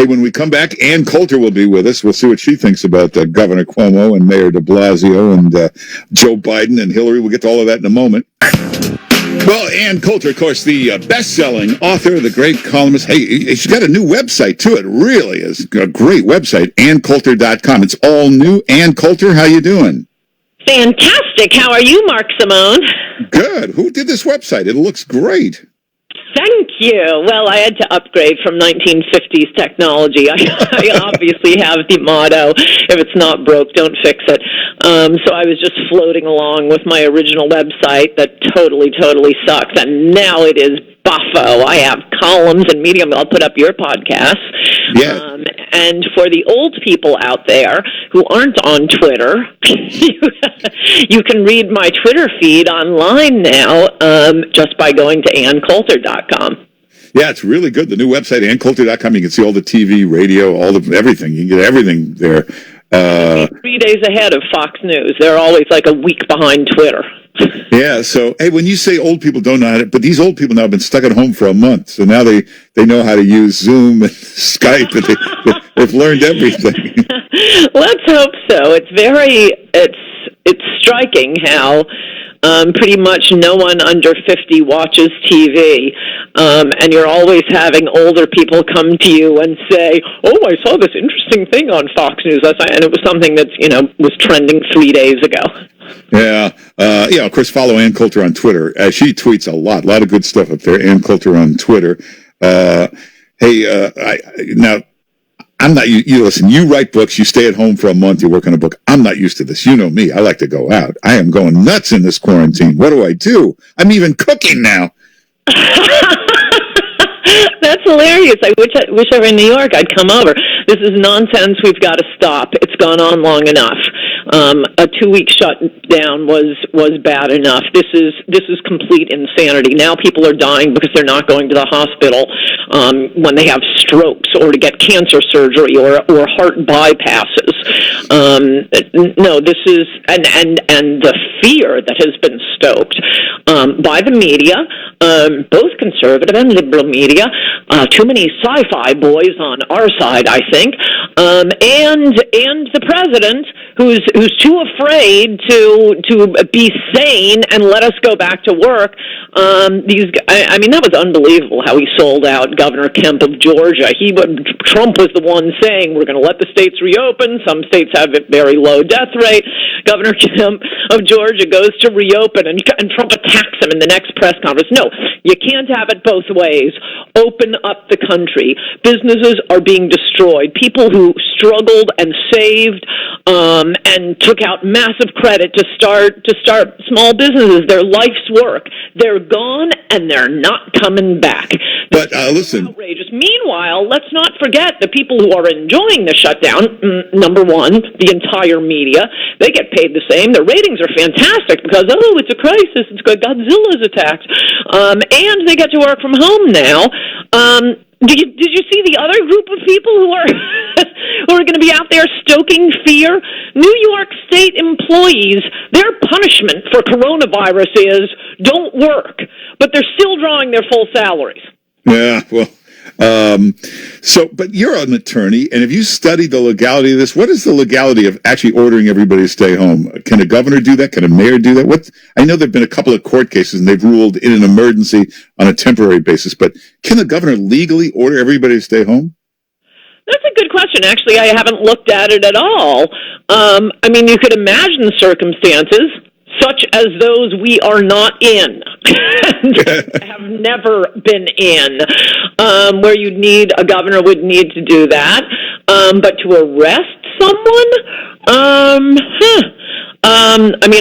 Hey, when we come back, Ann Coulter will be with us. We'll see what she thinks about Governor Cuomo and Mayor de Blasio and Joe Biden and Hillary. We'll get to all of that in a moment. Well, Ann Coulter, of course, the best-selling author, the great columnist. Hey, she's got a new website, too. It really is a great website, AnnCoulter.com. It's all new. Ann Coulter, how you doing? Fantastic. How are you, Mark Simone? Good. Who did this website? It looks great. Thank you. Well, I had to upgrade from 1950s technology. I obviously have the motto, if it's not broke, don't fix it. So I was just floating along with my original website that totally sucks, and now it is buffo. I have columns and Medium. I'll put up your podcast. Yeah. And for the old people out there who aren't on Twitter, you can read my Twitter feed online now just by going to AnnCoulter.com. Yeah, it's really good. The new website, AnnCoulter.com. You can see all the TV, radio, everything. You can get everything there. 3 days ahead of Fox News. They're always like a week behind Twitter. Yeah, so, hey, when you say old people don't know how to, but these old people now have been stuck at home for a month, so now they know how to use Zoom and Skype, and they've learned everything. Let's hope so. It's striking how pretty much no one under 50 watches TV, and you're always having older people come to you and say, "Oh, I saw this interesting thing on Fox News," and it was something that was trending 3 days ago. Yeah, of course, follow Ann Coulter on Twitter. She tweets a lot of good stuff up there. Ann Coulter on Twitter. I'm not. You listen. You write books. You stay at home for a month. You work on a book. I'm not used to this. You know me. I like to go out. I am going nuts in this quarantine. What do? I'm even cooking now. That's hilarious. I wish I were in New York. I'd come over. This is nonsense. We've got to stop. It's gone on long enough. A 2-week shutdown was bad enough. This is complete insanity. Now people are dying because they're not going to the hospital when they have strokes or to get cancer surgery or heart bypasses. No, this is and the fear that has been stoked by the media, both conservative and liberal media. Too many sci-fi boys on our side, I think, and the president, who's too afraid to be sane and let us go back to work. That was unbelievable how he sold out Governor Kemp of Georgia. Trump was the one saying we're going to let the states reopen. Some states have a very low death rate. Governor Kemp of Georgia goes to reopen, and Trump attacks him in the next press conference. No, you can't have it both ways. Open up the country. Businesses are being destroyed. People who struggled and saved and took out massive credit to start small businesses, their life's work, they're gone and they're not coming back. But listen, outrageous. Meanwhile, let's not forget the people who are enjoying the shutdown. Number one, the entire media, they get paid the same. Their ratings are fantastic because it's a crisis. It's good. Godzilla's attacked, and they get to work from home now. Did you see the other group of people who are who are going to be out there stoking fear? New York State employees, their punishment for coronavirus is don't work, but they're still drawing their full salaries. Yeah, well, but you're an attorney, and have you studied the legality of this? What is the legality of actually ordering everybody to stay home? Can a governor do that? Can a mayor do that? I know there have been a couple of court cases, and they've ruled in an emergency on a temporary basis, but can the governor legally order everybody to stay home? That's a good question. Actually, I haven't looked at it at all. You could imagine circumstances such as those we are not in and have never been in, where a governor would need to do that. But to arrest someone,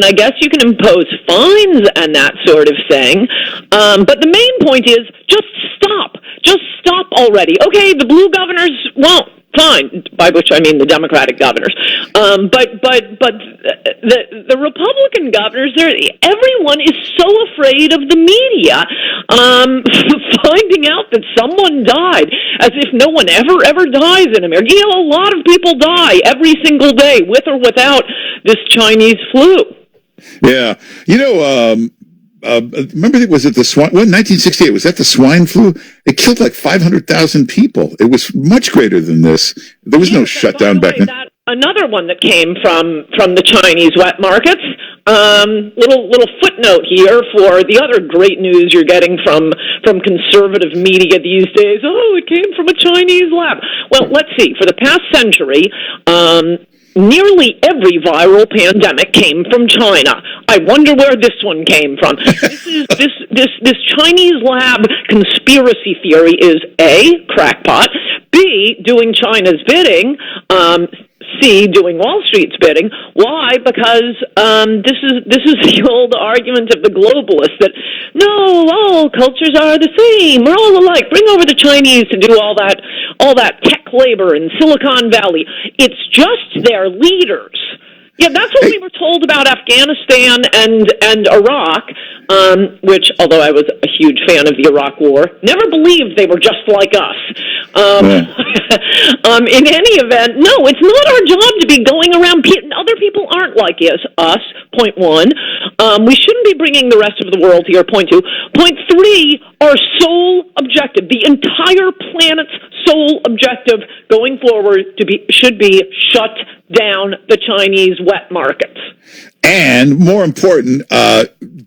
I guess you can impose fines and that sort of thing. But the main point is just stop. Just stop already. Okay, the blue governors won't. Fine, by which I mean the Democratic governors. But the Republican governors, everyone is so afraid of the media finding out that someone died, as if no one ever dies in America. A lot of people die every single day, with or without this Chinese flu. Yeah. remember, was it the swine? What, 1968? Was that the swine flu? It killed like 500,000 people. It was much greater than this. There was no shutdown back then. Another one that came from the Chinese wet markets. Little footnote here for the other great news you're getting from conservative media these days. Oh, it came from a Chinese lab. Well, let's see. For the past century, nearly every viral pandemic came from China. I wonder where this one came from. This Chinese lab conspiracy theory is A, crackpot, B, doing China's bidding, C, doing Wall Street's bidding. Why? Because this is the old argument of the globalists that no, all cultures are the same. We're all alike. Bring over the Chinese to do all that tech labor in Silicon Valley. It's just their leaders. Yeah, that's what we were told about Afghanistan and Iraq, which, although I was a huge fan of the Iraq War, never believed they were just like us. In any event, no, it's not our job to be going around. Other people aren't like us, point one. We shouldn't be bringing the rest of the world here, point two. Point three, our sole objective, the entire planet's sole objective going forward should be shut down the Chinese wet markets. And more important,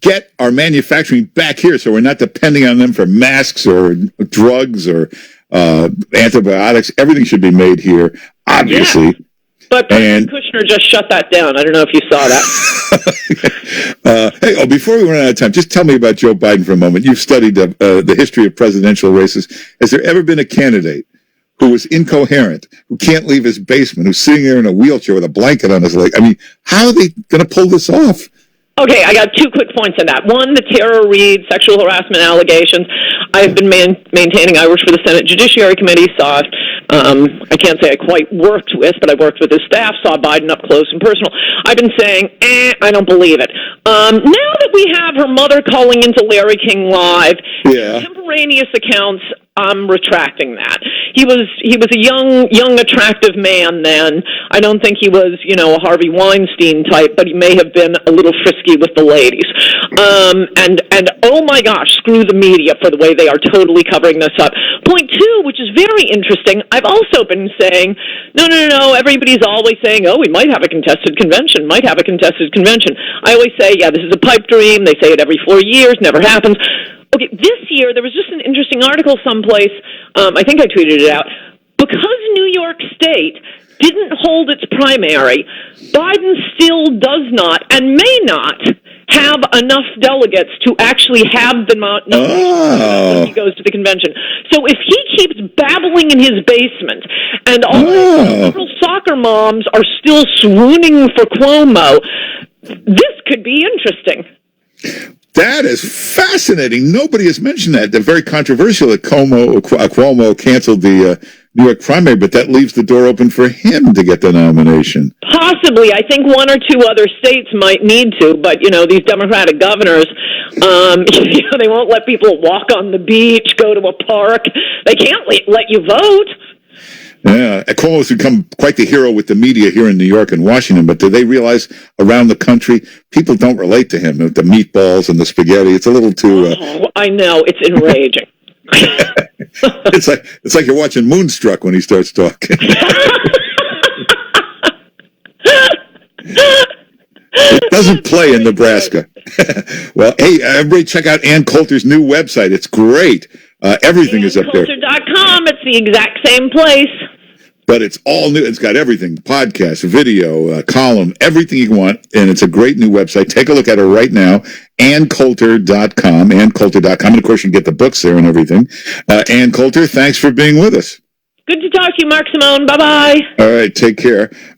get our manufacturing back here so we're not depending on them for masks or drugs or antibiotics. Everything should be made here, obviously. Yeah. But President Kushner just shut that down. I don't know if you saw that. Before we run out of time, just tell me about Joe Biden for a moment. You've studied the history of presidential races. Has there ever been a candidate who was incoherent, who can't leave his basement, who's sitting there in a wheelchair with a blanket on his leg? I mean, how are they going to pull this off? Okay, I got 2 quick points on that. One, the Tara Reade sexual harassment allegations. I've been maintaining. I worked for the Senate Judiciary Committee, saw I can't say I quite worked with, but I worked with his staff, saw Biden up close and personal. I've been saying, I don't believe it. Now that we have her mother calling into Larry King Live, contemporaneous accounts, I'm retracting that. He was a young, attractive man then. I don't think he was, a Harvey Weinstein type, but he may have been a little frisky with the ladies. And oh my gosh, screw the media for the way they are totally covering this up. Point 2, which is very interesting, I've also been saying, no, everybody's always saying, we might have a contested convention. I always say, this is a pipe dream. They say it every 4 years, never happens. Okay, this year, there was just an interesting article someplace, I think I tweeted it out, because New York State didn't hold its primary, Biden still does not and may not have enough delegates to actually have the numbers when he goes to the convention. So if he keeps babbling in his basement and all the liberal soccer moms are still swooning for Cuomo, this could be interesting. That is fascinating. Nobody has mentioned that. They're very controversial that Cuomo canceled the New York primary, but that leaves the door open for him to get the nomination. Possibly. I think 1 or 2 other states might need to, but, these Democratic governors, they won't let people walk on the beach, go to a park. They can't let you vote. Yeah, Cuomo's become quite the hero with the media here in New York and Washington, but do they realize around the country, people don't relate to him with the meatballs and the spaghetti? It's a little too... I know. It's enraging. It's like you're watching Moonstruck when he starts talking. It doesn't play in Nebraska. Well, hey, everybody check out Ann Coulter's new website. It's great. Everything is up there. Coulter.com. It's the exact same place. But it's all new. It's got everything, podcast, video, column, everything you want. And it's a great new website. Take a look at it right now, AnnCoulter.com, AnnCoulter.com. And, of course, you can get the books there and everything. Ann Coulter, thanks for being with us. Good to talk to you, Mark Simone. Bye-bye. All right, take care.